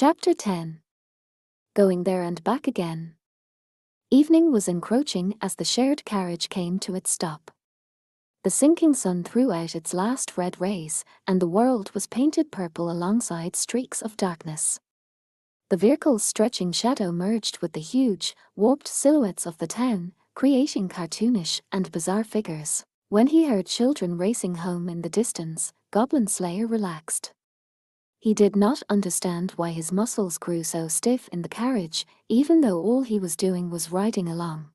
Chapter 10. Going there and back again. Evening was encroaching as the shared carriage came to its stop. The sinking sun threw out its last red rays, and the world was painted purple alongside streaks of darkness. The vehicle's stretching shadow merged with the huge, warped silhouettes of the town, creating cartoonish and bizarre figures. When he heard children racing home in the distance, Goblin Slayer relaxed. He did not understand why his muscles grew so stiff in the carriage, even though all he was doing was riding along.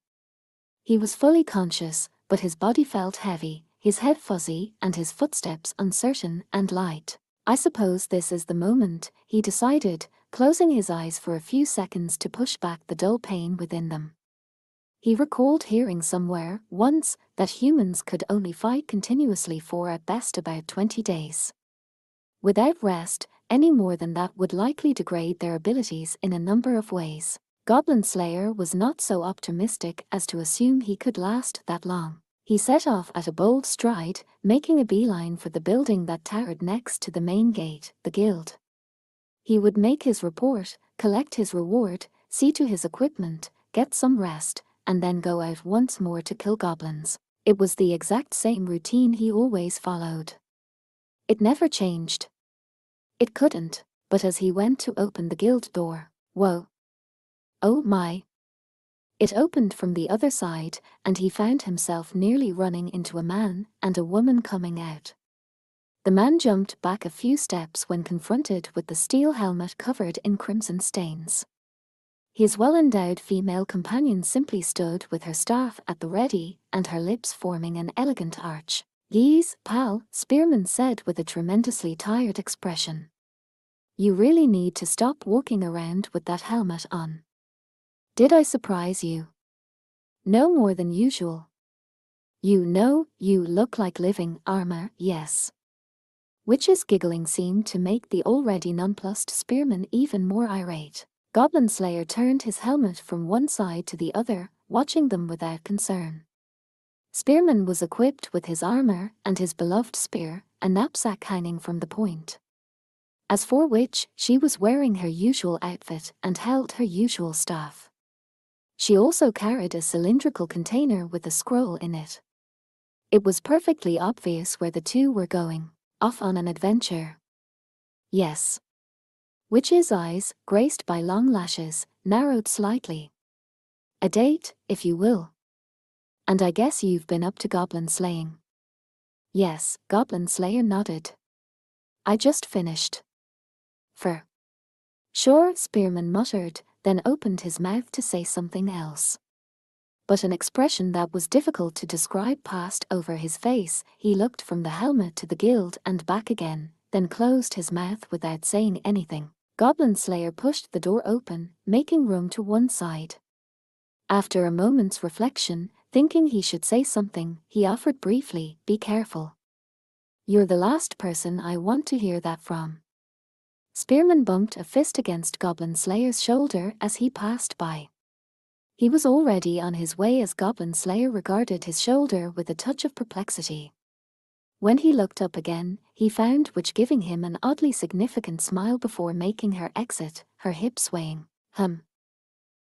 He was fully conscious, but his body felt heavy, his head fuzzy, and his footsteps uncertain and light. I suppose this is the moment, he decided, closing his eyes for a few seconds to push back the dull pain within them. He recalled hearing somewhere, once, that humans could only fight continuously for at best about 20 days. Without rest, any more than that would likely degrade their abilities in a number of ways. Goblin Slayer was not so optimistic as to assume he could last that long. He set off at a bold stride, making a beeline for the building that towered next to the main gate, the guild. He would make his report, collect his reward, see to his equipment, get some rest, and then go out once more to kill goblins. It was the exact same routine he always followed. It never changed. It couldn't, but as he went to open the guild door, whoa! Oh my! It opened from the other side, and he found himself nearly running into a man and a woman coming out. The man jumped back a few steps when confronted with the steel helmet covered in crimson stains. His well-endowed female companion simply stood with her staff at the ready and her lips forming an elegant arch. "Geez, pal," Spearman said with a tremendously tired expression. "You really need to stop walking around with that helmet on. Did I surprise you?" "No more than usual." "You know, you look like living armor, yes." Witch's giggling seemed to make the already nonplussed Spearman even more irate. Goblin Slayer turned his helmet from one side to the other, watching them without concern. Spearman was equipped with his armor and his beloved spear, a knapsack hanging from the point. As for Witch, she was wearing her usual outfit and held her usual staff. She also carried a cylindrical container with a scroll in it. It was perfectly obvious where the two were going, off on an adventure. Yes. Witch's eyes, graced by long lashes, narrowed slightly. "A date, if you will. And I guess you've been up to goblin slaying." "Yes," Goblin Slayer nodded. "I just finished." "For sure," Spearman muttered, then opened his mouth to say something else. But an expression that was difficult to describe passed over his face. He looked from the helmet to the guild and back again, then closed his mouth without saying anything. Goblin Slayer pushed the door open, making room to one side. After a moment's reflection, thinking he should say something, he offered briefly, "Be careful. You're the last person I want to hear that from." Spearman bumped a fist against Goblin Slayer's shoulder as he passed by. He was already on his way as Goblin Slayer regarded his shoulder with a touch of perplexity. When he looked up again, he found Witch giving him an oddly significant smile before making her exit, her hips swaying.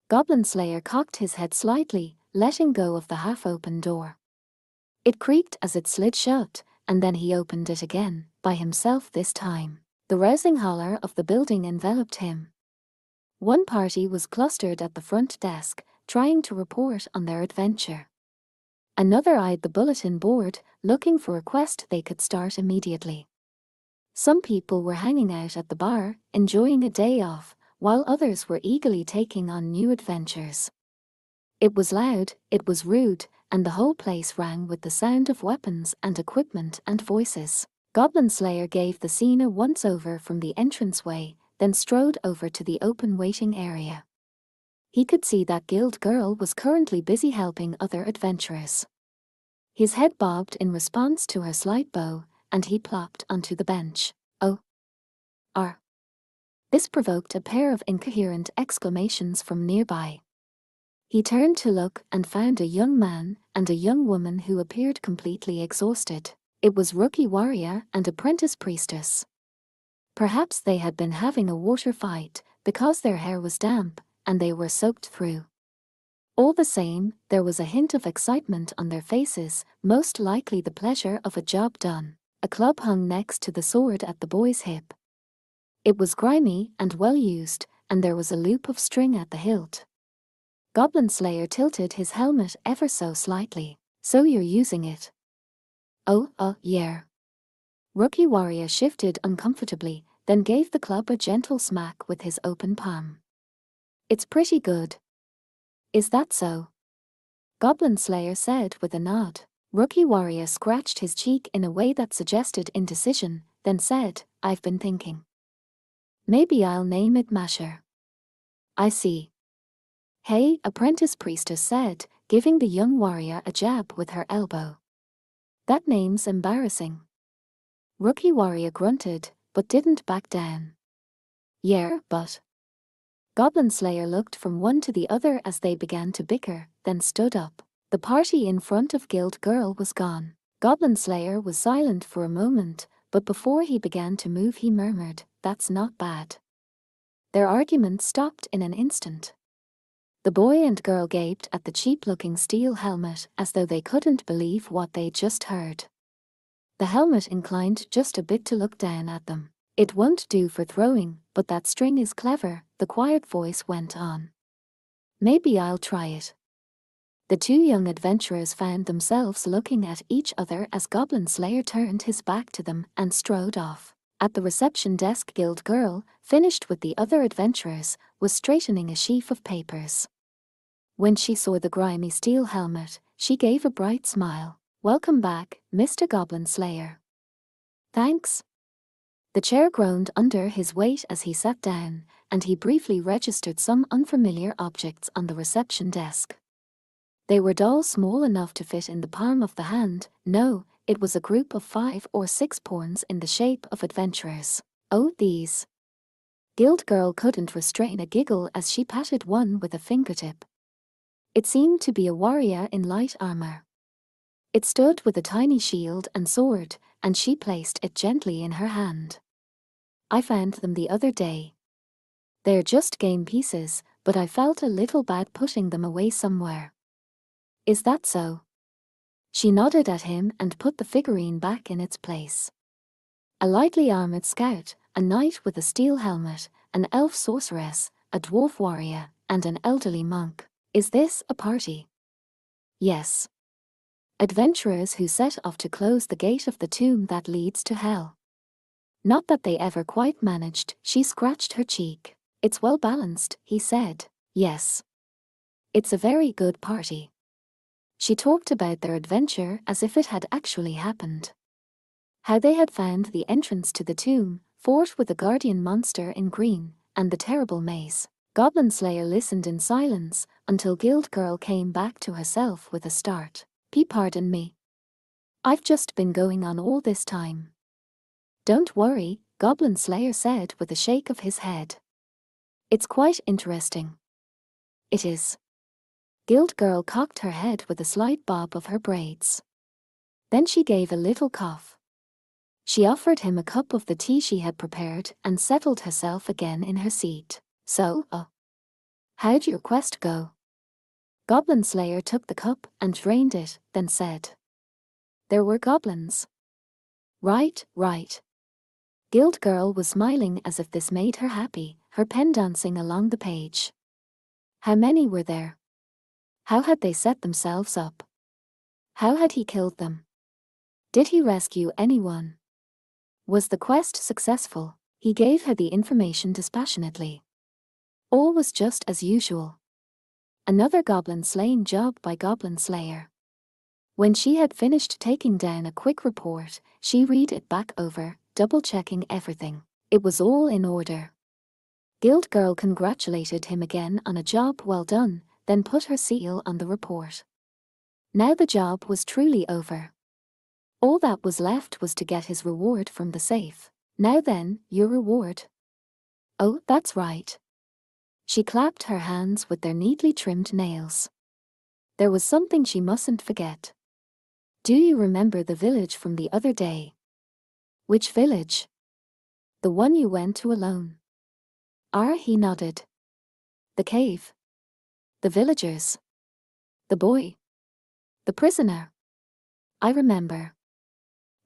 Goblin Slayer cocked his head slightly, letting go of the half-open door. It creaked as it slid shut, and then he opened it again, by himself this time. The rousing holler of the building enveloped him. One party was clustered at the front desk, trying to report on their adventure. Another eyed the bulletin board, looking for a quest they could start immediately. Some people were hanging out at the bar, enjoying a day off, while others were eagerly taking on new adventures. It was loud, it was rude, and the whole place rang with the sound of weapons and equipment and voices. Goblin Slayer gave the scene a once-over from the entranceway, then strode over to the open waiting area. He could see that guild girl was currently busy helping other adventurers. His head bobbed in response to her slight bow, and he plopped onto the bench. "Oh. R." This provoked a pair of incoherent exclamations from nearby. He turned to look and found a young man and a young woman who appeared completely exhausted. It was rookie warrior and apprentice priestess. Perhaps they had been having a water fight, because their hair was damp, and they were soaked through. All the same, there was a hint of excitement on their faces, most likely the pleasure of a job done. A club hung next to the sword at the boy's hip. It was grimy and well used, and there was a loop of string at the hilt. Goblin Slayer tilted his helmet ever so slightly. So you're using it? Oh, yeah. Rookie Warrior shifted uncomfortably, then gave the club a gentle smack with his open palm. It's pretty good. Is that so? Goblin Slayer said with a nod. Rookie Warrior scratched his cheek in a way that suggested indecision, then said, I've been thinking. Maybe I'll name it Masher. I see. Hey, Apprentice Priestess said, giving the young warrior a jab with her elbow. That name's embarrassing. Rookie Warrior grunted, but didn't back down. Yeah, but... Goblin Slayer looked from one to the other as they began to bicker, then stood up. The party in front of Guild Girl was gone. Goblin Slayer was silent for a moment, but before he began to move he murmured, That's not bad. Their argument stopped in an instant. The boy and girl gaped at the cheap-looking steel helmet as though they couldn't believe what they'd just heard. The helmet inclined just a bit to look down at them. It won't do for throwing, but that string is clever, the quiet voice went on. Maybe I'll try it. The two young adventurers found themselves looking at each other as Goblin Slayer turned his back to them and strode off. At the reception desk, Guild Girl, finished with the other adventurers, was straightening a sheaf of papers. When she saw the grimy steel helmet, she gave a bright smile. Welcome back, Mr. Goblin Slayer. Thanks. The chair groaned under his weight as he sat down, and he briefly registered some unfamiliar objects on the reception desk. They were dolls small enough to fit in the palm of the hand. No, it was a group of 5 or 6 pawns in the shape of adventurers. Oh, these. Guild Girl couldn't restrain a giggle as she patted one with a fingertip. It seemed to be a warrior in light armor. It stood with a tiny shield and sword, and she placed it gently in her hand. I found them the other day. They're just game pieces, but I felt a little bad putting them away somewhere. Is that so? She nodded at him and put the figurine back in its place. A lightly armored scout, a knight with a steel helmet, an elf sorceress, a dwarf warrior, and an elderly monk. Is this a party? Yes. Adventurers who set off to close the gate of the tomb that leads to hell. Not that they ever quite managed, she scratched her cheek. It's well balanced, he said. Yes. It's a very good party. She talked about their adventure as if it had actually happened. How they had found the entrance to the tomb, fought with the guardian monster in green, and the terrible maze. Goblin Slayer listened in silence until Guild Girl came back to herself with a start. Pardon me. I've just been going on all this time. Don't worry, Goblin Slayer said with a shake of his head. It's quite interesting. It is. Guild Girl cocked her head with a slight bob of her braids. Then she gave a little cough. She offered him a cup of the tea she had prepared and settled herself again in her seat. So, how'd your quest go? Goblin Slayer took the cup and drained it, then said. There were goblins. Right. Guild Girl was smiling as if this made her happy, her pen dancing along the page. How many were there? How had they set themselves up? How had he killed them? Did he rescue anyone? Was the quest successful? He gave her the information dispassionately. All was just as usual. Another goblin slaying job by Goblin Slayer. When she had finished taking down a quick report, she read it back over, double-checking everything. It was all in order. Guild Girl congratulated him again on a job well done, then put her seal on the report. Now the job was truly over. All that was left was to get his reward from the safe. Now then, your reward. Oh, that's right. She clapped her hands with their neatly trimmed nails. There was something she mustn't forget. Do you remember the village from the other day? Which village? The one you went to alone. He nodded. The cave. The villagers. The boy. The prisoner. I remember.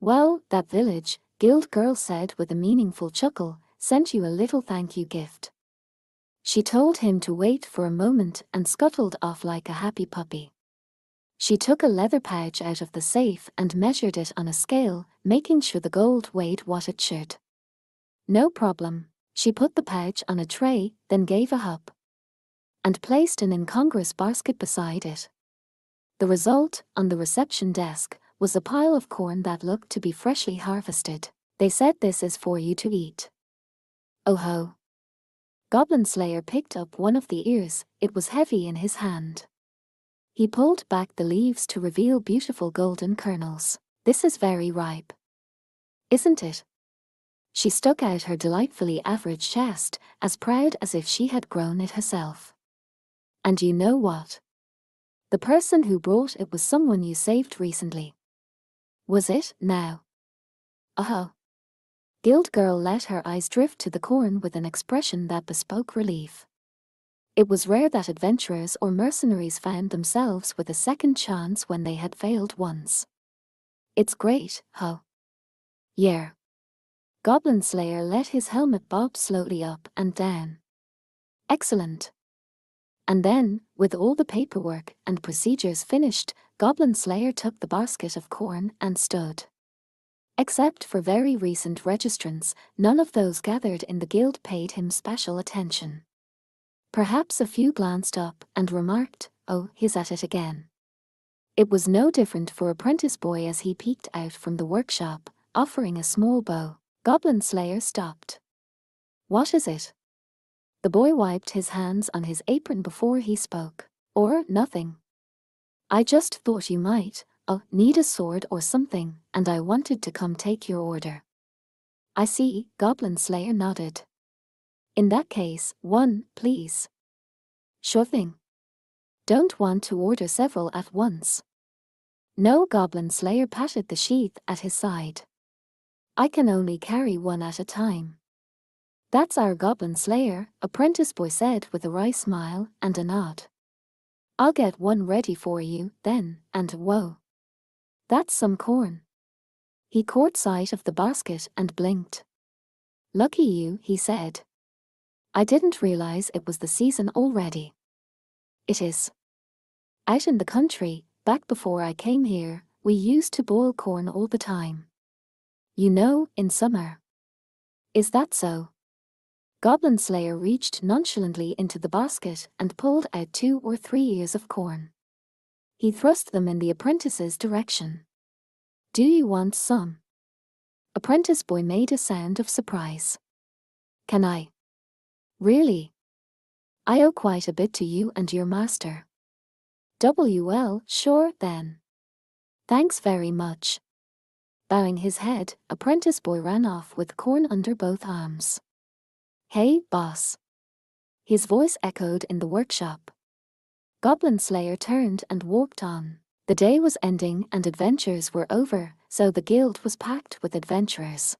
Well, that village, Guild Girl said with a meaningful chuckle, sent you a little thank you gift. She told him to wait for a moment and scuttled off like a happy puppy. She took a leather pouch out of the safe and measured it on a scale, making sure the gold weighed what it should. No problem. She put the pouch on a tray, then gave a hop. And placed an incongruous basket beside it. The result, on the reception desk, was a pile of corn that looked to be freshly harvested. They said this is for you to eat. Oh ho. Goblin Slayer picked up one of the ears, it was heavy in his hand. He pulled back the leaves to reveal beautiful golden kernels. This is very ripe. Isn't it? She stuck out her delightfully average chest, as proud as if she had grown it herself. And you know what? The person who brought it was someone you saved recently. Was it, now? Oh. Guild Girl let her eyes drift to the corn with an expression that bespoke relief. It was rare that adventurers or mercenaries found themselves with a second chance when they had failed once. It's great, huh? Yeah. Goblin Slayer let his helmet bob slowly up and down. Excellent. And then, with all the paperwork and procedures finished, Goblin Slayer took the basket of corn and stood. Except for very recent registrants, none of those gathered in the guild paid him special attention. Perhaps a few glanced up and remarked, "Oh, he's at it again." It was no different for Apprentice Boy as he peeked out from the workshop, offering a small bow. Goblin Slayer stopped. What is it? The boy wiped his hands on his apron before he spoke. Or, nothing. I just thought you might, need a sword or something, and I wanted to come take your order. I see, Goblin Slayer nodded. In that case, one, please. Sure thing. Don't want to order several at once. No, Goblin Slayer patted the sheath at his side. I can only carry one at a time. That's our Goblin Slayer, Apprentice Boy said with a wry smile and a nod. I'll get one ready for you, then, and whoa. That's some corn. He caught sight of the basket and blinked. Lucky you, he said. I didn't realize it was the season already. It is. Out in the country, back before I came here, we used to boil corn all the time. You know, in summer. Is that so? Goblin Slayer reached nonchalantly into the basket and pulled out 2 or 3 ears of corn. He thrust them in the apprentice's direction. Do you want some? Apprentice Boy made a sound of surprise. Can I? Really? I owe quite a bit to you and your master. Well, sure then. Thanks very much. Bowing his head, Apprentice Boy ran off with corn under both arms. Hey, boss. His voice echoed in the workshop. Goblin Slayer turned and walked on. The day was ending and adventures were over, so the guild was packed with adventurers.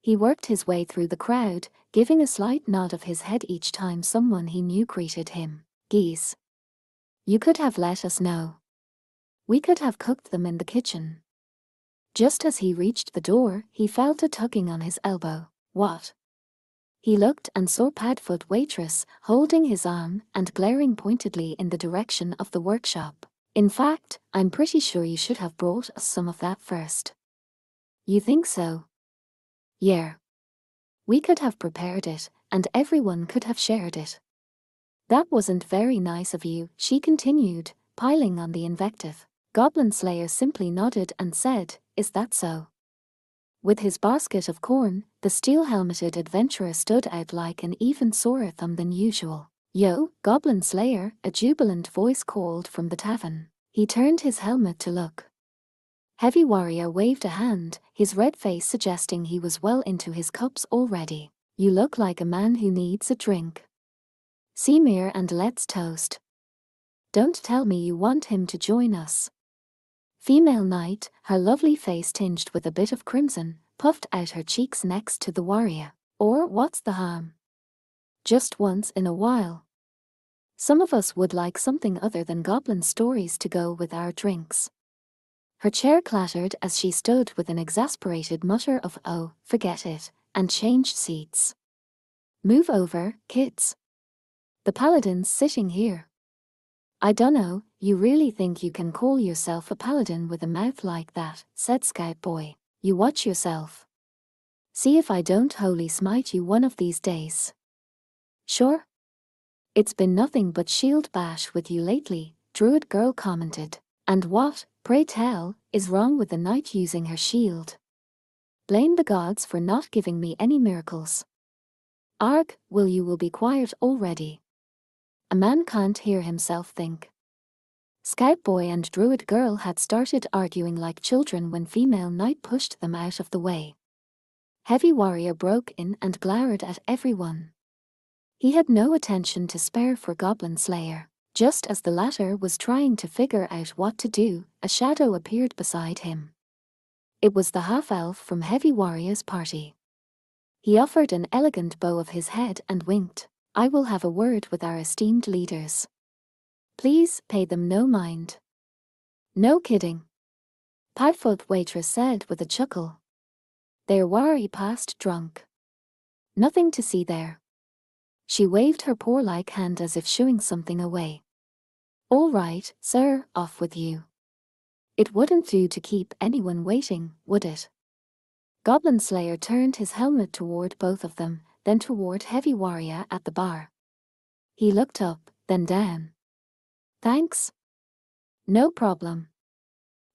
He worked his way through the crowd, giving a slight nod of his head each time someone he knew greeted him. Geese. You could have let us know. We could have cooked them in the kitchen. Just as he reached the door, he felt a tugging on his elbow. What? He looked and saw Padfoot Waitress holding his arm and glaring pointedly in the direction of the workshop. In fact, I'm pretty sure you should have brought us some of that first. You think so? Yeah. We could have prepared it, and everyone could have shared it. That wasn't very nice of you, she continued, piling on the invective. Goblin Slayer simply nodded and said, Is that so? With his basket of corn, the steel-helmeted adventurer stood out like an even sorer thumb than usual. Yo, Goblin Slayer, a jubilant voice called from the tavern. He turned his helmet to look. Heavy Warrior waved a hand, his red face suggesting he was well into his cups already. You look like a man who needs a drink. See Mir and let's toast. Don't tell me you want him to join us. Female Knight, her lovely face tinged with a bit of crimson, puffed out her cheeks next to the warrior. Or what's the harm? Just once in a while. Some of us would like something other than goblin stories to go with our drinks. Her chair clattered as she stood with an exasperated mutter of "Oh, forget it," and changed seats. Move over, kids. The paladin's sitting here. I dunno, you really think you can call yourself a paladin with a mouth like that, said Scout Boy. You watch yourself. See if I don't holy smite you one of these days. Sure? It's been nothing but shield bash with you lately, Druid Girl commented. And what, pray tell, is wrong with the knight using her shield? Blame the gods for not giving me any miracles. Arg, will be quiet already. A man can't hear himself think. Scout Boy and Druid Girl had started arguing like children when female knight pushed them out of the way. Heavy Warrior broke in and glowered at everyone. He had no attention to spare for Goblin Slayer. Just as the latter was trying to figure out what to do, a shadow appeared beside him. It was the half-elf from Heavy Warrior's party. He offered an elegant bow of his head and winked. I will have a word with our esteemed leaders. Please pay them no mind. No kidding. Padfoot waitress said with a chuckle. They're worry past drunk. Nothing to see there. She waved her paw-like hand as if shooing something away. All right, sir, off with you. It wouldn't do to keep anyone waiting, would it? Goblin Slayer turned his helmet toward both of them, then toward Heavy Warrior at the bar. He looked up, then down. Thanks. No problem.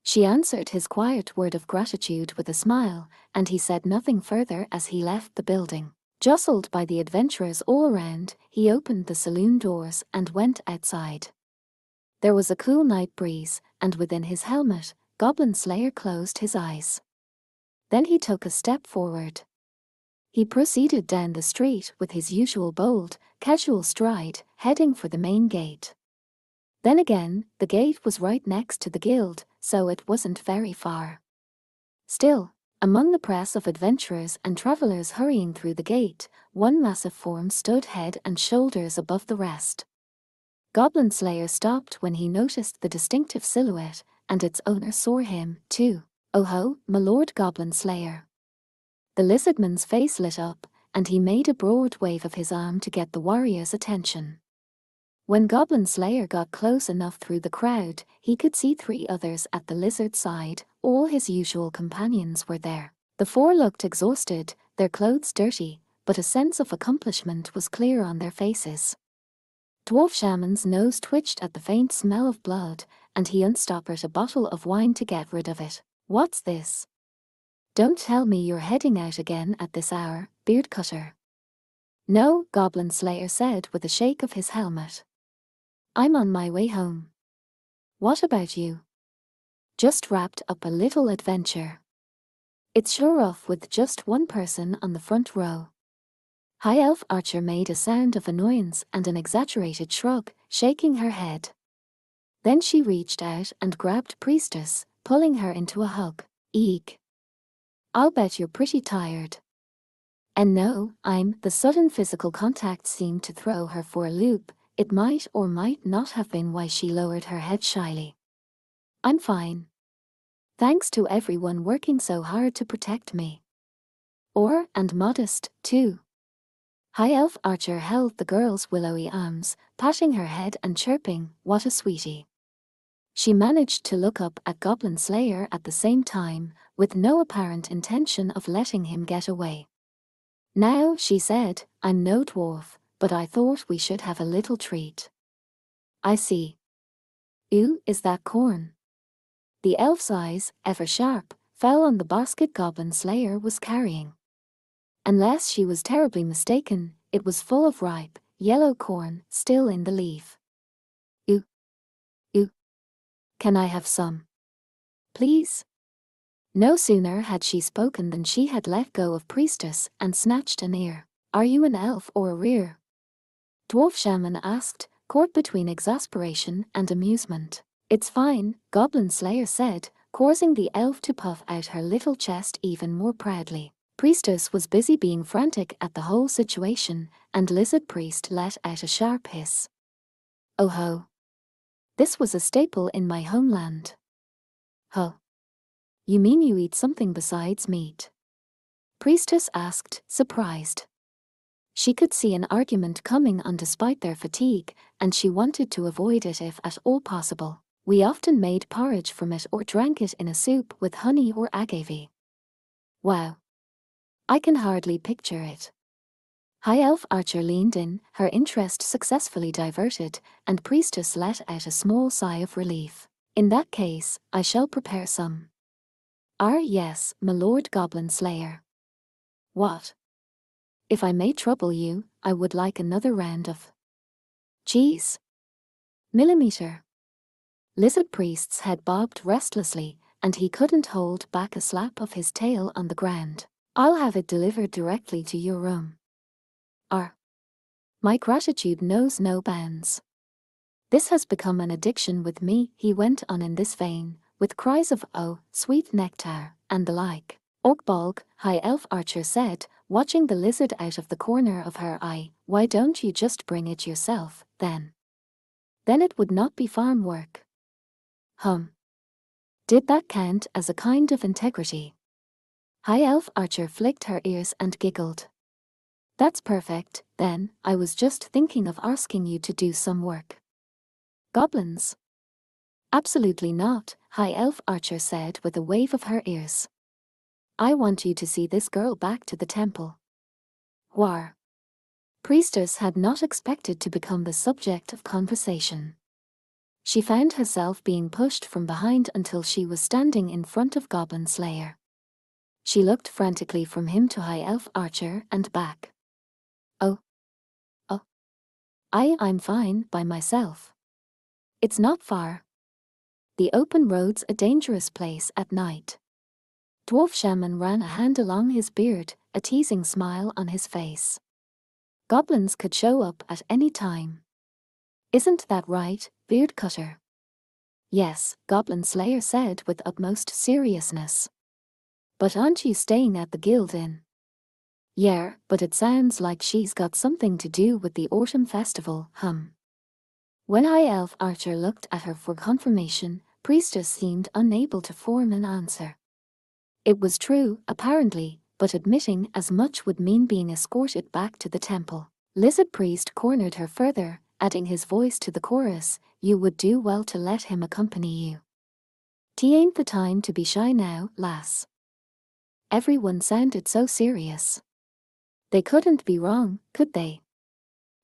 She answered his quiet word of gratitude with a smile, and he said nothing further as he left the building. Jostled by the adventurers all around, he opened the saloon doors and went outside. There was a cool night breeze, and within his helmet, Goblin Slayer closed his eyes. Then he took a step forward. He proceeded down the street with his usual bold, casual stride, heading for the main gate. Then again, the gate was right next to the guild, so it wasn't very far. Still, among the press of adventurers and travelers hurrying through the gate, one massive form stood head and shoulders above the rest. Goblin Slayer stopped when he noticed the distinctive silhouette, and its owner saw him, too. Oh ho, my lord Goblin Slayer. The lizardman's face lit up, and he made a broad wave of his arm to get the warrior's attention. When Goblin Slayer got close enough through the crowd, he could see 3 others at the lizard side. All his usual companions were there. The 4 looked exhausted, their clothes dirty, but a sense of accomplishment was clear on their faces. Dwarf Shaman's nose twitched at the faint smell of blood, and he unstoppered a bottle of wine to get rid of it. What's this? Don't tell me you're heading out again at this hour, beard cutter. No, Goblin Slayer said with a shake of his helmet. I'm on my way home. What about you? Just wrapped up a little adventure. It's sure off with just one person on the front row. High Elf Archer made a sound of annoyance and an exaggerated shrug, shaking her head. Then she reached out and grabbed Priestess, pulling her into a hug. Eek. I'll bet you're pretty tired. And no, the sudden physical contact seemed to throw her for a loop. It might or might not have been why she lowered her head shyly. I'm fine. Thanks to everyone working so hard to protect me. And modest, too. High Elf Archer held the girl's willowy arms, patting her head and chirping, what a sweetie. She managed to look up at Goblin Slayer at the same time, with no apparent intention of letting him get away. Now, she said, I'm no dwarf, but I thought we should have a little treat. I see. Ooh, is that corn? The elf's eyes, ever sharp, fell on the basket Goblin Slayer was carrying. Unless she was terribly mistaken, it was full of ripe, yellow corn, still in the leaf. Ooh. Ooh. Can I have some? Please? No sooner had she spoken than she had let go of Priestess and snatched an ear. Are you an elf or a rear? Dwarf Shaman asked, caught between exasperation and amusement. It's fine, Goblin Slayer said, causing the elf to puff out her little chest even more proudly. Priestess was busy being frantic at the whole situation, and Lizard Priest let out a sharp hiss. Oh ho! This was a staple in my homeland. Huh? You mean you eat something besides meat? Priestess asked, surprised. She could see an argument coming on despite their fatigue, and she wanted to avoid it if at all possible. We often made porridge from it or drank it in a soup with honey or agave. Wow! I can hardly picture it. High Elf Archer leaned in, her interest successfully diverted, and Priestess let out a small sigh of relief. In that case, I shall prepare some. Yes, my Lord Goblin Slayer. What? If I may trouble you, I would like another round of cheese. Millimeter. Lizard Priest's head bobbed restlessly, and he couldn't hold back a slap of his tail on the ground. I'll have it delivered directly to your room. My gratitude knows no bounds. This has become an addiction with me, he went on in this vein, with cries of oh, sweet nectar, and the like. Orkbolg, High Elf Archer said, watching the lizard out of the corner of her eye, why don't you just bring it yourself, then? Then it would not be farm work. Did that count as a kind of integrity? High Elf Archer flicked her ears and giggled. That's perfect, then, I was just thinking of asking you to do some work. Goblins? Absolutely not, High Elf Archer said with a wave of her ears. I want you to see this girl back to the temple. War. Priestess had not expected to become the subject of conversation. She found herself being pushed from behind until she was standing in front of Goblin Slayer. She looked frantically from him to High Elf Archer and back. I'm fine by myself. It's not far. The open road's a dangerous place at night. Dwarf Shaman ran a hand along his beard, a teasing smile on his face. Goblins could show up at any time. Isn't that right, Beard Cutter? Yes, Goblin Slayer said with utmost seriousness. But aren't you staying at the Guild Inn? Yeah, but it sounds like she's got something to do with the autumn festival, When High Elf Archer looked at her for confirmation, Priestess seemed unable to form an answer. It was true, apparently, but admitting as much would mean being escorted back to the temple. Lizard Priest cornered her further, adding his voice to the chorus, you would do well to let him accompany you. T'ain't the time to be shy now, lass. Everyone sounded so serious. They couldn't be wrong, could they?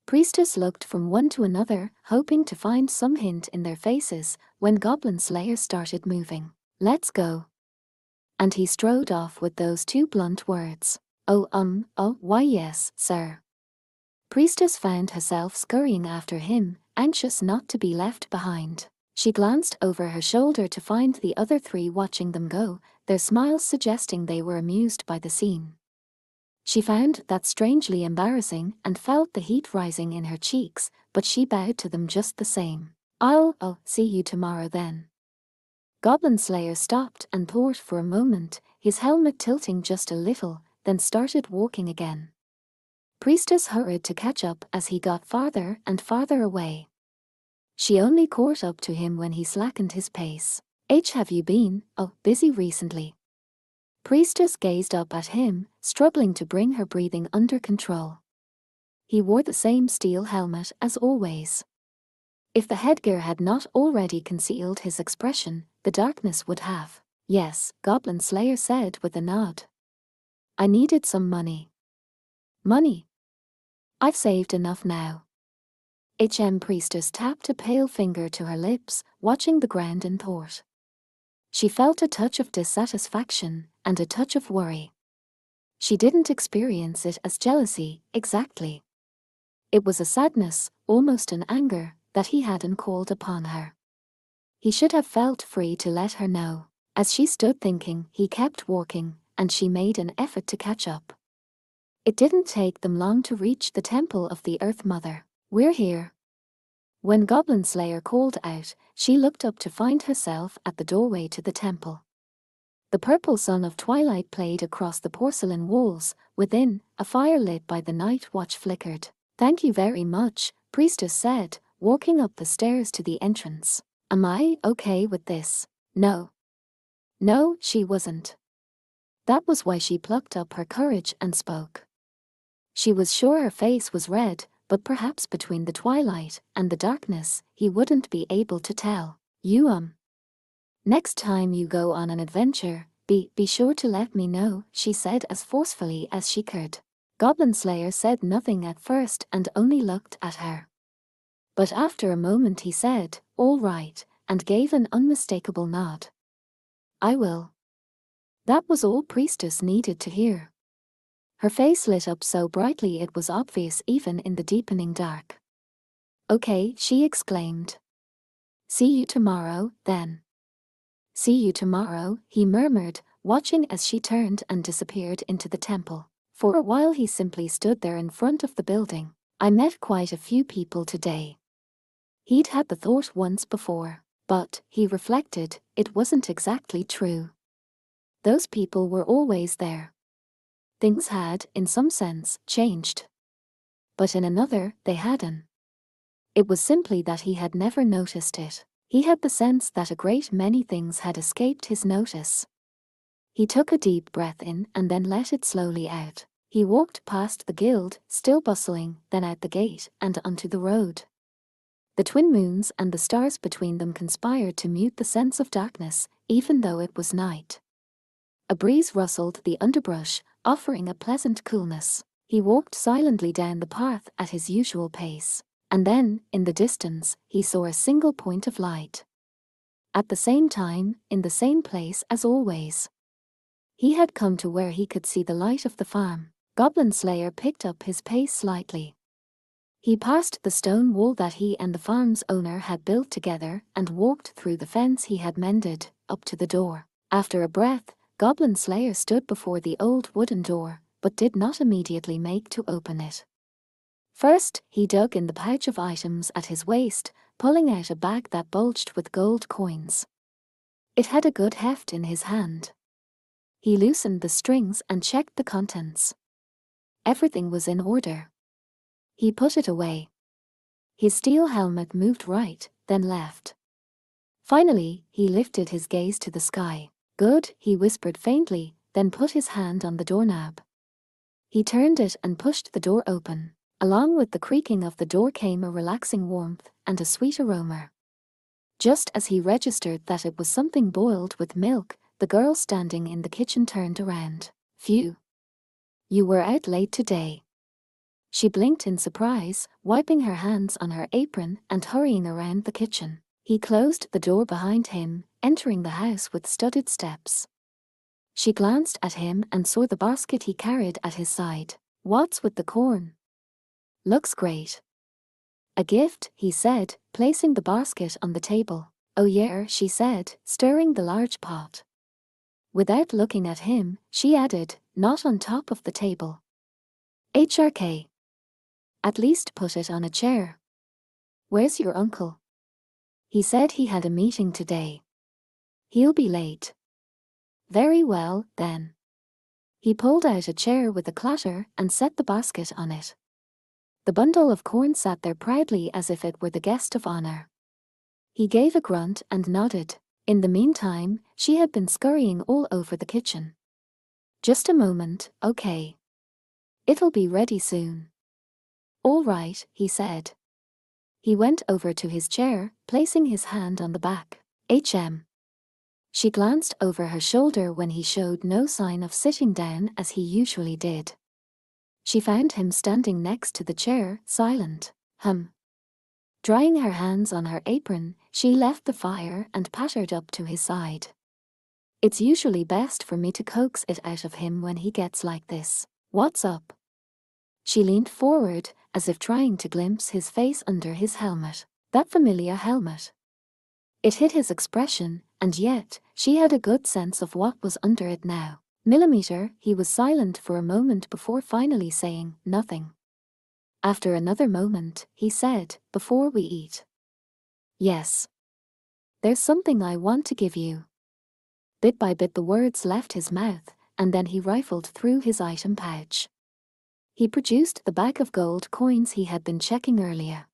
Priestess looked from one to another, hoping to find some hint in their faces, when Goblin Slayer started moving. Let's go. And he strode off with those two blunt words. Why yes, sir. Priestess found herself scurrying after him, anxious not to be left behind. She glanced over her shoulder to find the other three watching them go, their smiles suggesting they were amused by the scene. She found that strangely embarrassing and felt the heat rising in her cheeks, but she bowed to them just the same. I'll see you tomorrow then. Goblin Slayer stopped and thought for a moment, his helmet tilting just a little, then started walking again. Priestess hurried to catch up as he got farther and farther away. She only caught up to him when he slackened his pace. Have you been, busy recently? Priestess gazed up at him, struggling to bring her breathing under control. He wore the same steel helmet as always. If the headgear had not already concealed his expression, the darkness would have. Yes, Goblin Slayer said with a nod. I needed some money. Money? I've saved enough now. Priestess tapped a pale finger to her lips, watching the ground in thought. She felt a touch of dissatisfaction and a touch of worry. She didn't experience it as jealousy, exactly. It was a sadness, almost an anger, that he hadn't called upon her. He should have felt free to let her know. As she stood thinking, he kept walking, and she made an effort to catch up. It didn't take them long to reach the temple of the Earth Mother. We're here. When Goblin Slayer called out, she looked up to find herself at the doorway to the temple. The purple sun of twilight played across the porcelain walls. Within, a fire lit by the night watch flickered. "Thank you very much," Priestess said, walking up the stairs to the entrance. "Am I okay with this?" No. No, she wasn't. That was why she plucked up her courage and spoke. She was sure her face was red, but perhaps between the twilight and the darkness, he wouldn't be able to tell. Next time you go on an adventure, be sure to let me know," she said as forcefully as she could. Goblin Slayer said nothing at first and only looked at her. But after a moment he said, "All right," and gave an unmistakable nod. "I will." That was all Priestess needed to hear. Her face lit up so brightly it was obvious even in the deepening dark. "Okay," she exclaimed. "See you tomorrow, then." "See you tomorrow," he murmured, watching as she turned and disappeared into the temple. For a while he simply stood there in front of the building. "I met quite a few people today." He'd had the thought once before, but, he reflected, it wasn't exactly true. Those people were always there. Things had, in some sense, changed. But in another, they hadn't. It was simply that he had never noticed it. He had the sense that a great many things had escaped his notice. He took a deep breath in and then let it slowly out. He walked past the guild, still bustling, then out the gate and onto the road. The twin moons and the stars between them conspired to mute the sense of darkness, even though it was night. A breeze rustled the underbrush, offering a pleasant coolness. He walked silently down the path at his usual pace. And then, in the distance, he saw a single point of light. At the same time, in the same place as always. He had come to where he could see the light of the farm. Goblin Slayer picked up his pace slightly. He passed the stone wall that he and the farm's owner had built together and walked through the fence he had mended, up to the door. After a breath, Goblin Slayer stood before the old wooden door, but did not immediately make to open it. First, he dug in the pouch of items at his waist, pulling out a bag that bulged with gold coins. It had a good heft in his hand. He loosened the strings and checked the contents. Everything was in order. He put it away. His steel helmet moved right, then left. Finally, he lifted his gaze to the sky. "Good," he whispered faintly, then put his hand on the doorknob. He turned it and pushed the door open. Along with the creaking of the door came a relaxing warmth and a sweet aroma. Just as he registered that it was something boiled with milk, the girl standing in the kitchen turned around. "Phew. You were out late today." She blinked in surprise, wiping her hands on her apron and hurrying around the kitchen. He closed the door behind him, entering the house with studded steps. She glanced at him and saw the basket he carried at his side. "What's with the corn?" "Looks great." "A gift," he said, placing the basket on the table. "Oh yeah," she said, stirring the large pot. Without looking at him, she added, "Not on top of the table." "HRK. At least put it on a chair." "Where's your uncle?" "He said he had a meeting today." "He'll be late." "Very well, then." He pulled out a chair with a clatter and set the basket on it. The bundle of corn sat there proudly as if it were the guest of honor. He gave a grunt and nodded. In the meantime, she had been scurrying all over the kitchen. "Just a moment, okay. It'll be ready soon." "All right," he said. He went over to his chair, placing his hand on the back. She glanced over her shoulder when he showed no sign of sitting down as he usually did. She found him standing next to the chair, silent. Drying her hands on her apron, she left the fire and pattered up to his side. "It's usually best for me to coax it out of him when he gets like this. What's up?" She leaned forward, as if trying to glimpse his face under his helmet. That familiar helmet. It hid his expression, and yet, she had a good sense of what was under it now. He was silent for a moment before finally saying, "Nothing." After another moment, he said, "Before we eat." "Yes. There's something I want to give you." Bit by bit the words left his mouth, and then he rifled through his item pouch. He produced the bag of gold coins he had been checking earlier.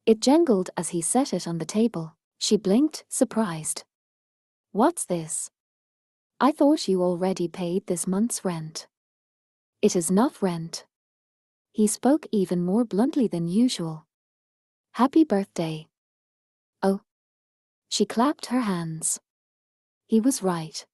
It jangled as he set it on the table. She blinked, surprised. "What's this? I thought you already paid this month's rent." "It is not rent." He spoke even more bluntly than usual. "Happy birthday." "Oh." She clapped her hands. He was right.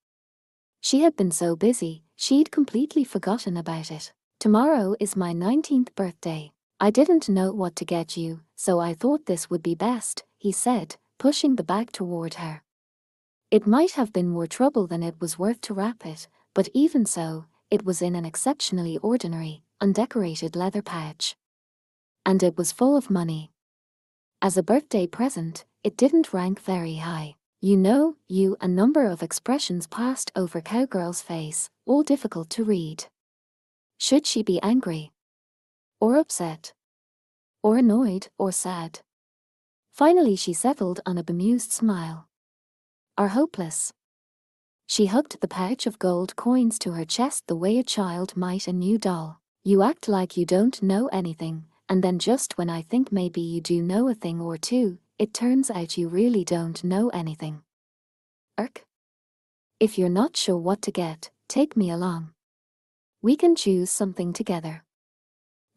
She had been so busy, she'd completely forgotten about it. "Tomorrow is my 19th birthday. I didn't know what to get you, so I thought this would be best," he said, pushing the bag toward her. It might have been more trouble than it was worth to wrap it, but even so, it was in an exceptionally ordinary, undecorated leather pouch. And it was full of money. As a birthday present, it didn't rank very high. A number of expressions passed over Cowgirl's face, all difficult to read. Should she be angry? Or upset? Or annoyed, or sad? Finally she settled on a bemused smile. "Are hopeless." She hugged the pouch of gold coins to her chest the way a child might a new doll. "You act like you don't know anything, and then just when I think maybe you do know a thing or two, it turns out you really don't know anything." "Erk? If you're not sure what to get, take me along. We can choose something together."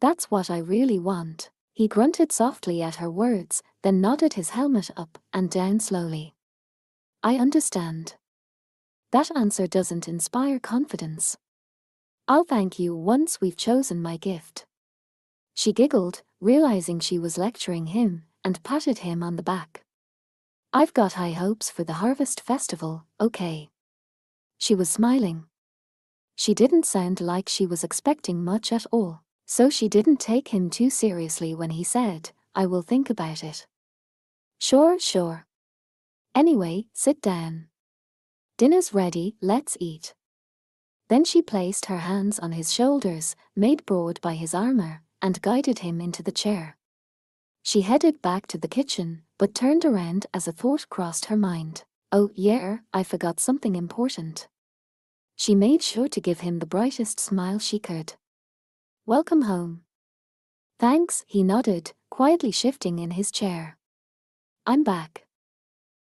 "That's what I really want." He grunted softly at her words, then nodded his helmet up and down slowly. "I understand. That answer doesn't inspire confidence. I'll thank you once we've chosen my gift." She giggled, realizing she was lecturing him, and patted him on the back. "I've got high hopes for the Harvest Festival, okay?" She was smiling. She didn't sound like she was expecting much at all, so she didn't take him too seriously when he said, "I will think about it." Sure. Anyway, sit down. Dinner's ready, let's eat." Then she placed her hands on his shoulders, made broad by his armor, and guided him into the chair. She headed back to the kitchen, but turned around as a thought crossed her mind. "Oh, yeah, I forgot something important." She made sure to give him the brightest smile she could. "Welcome home." "Thanks," he nodded, quietly shifting in his chair. "I'm back."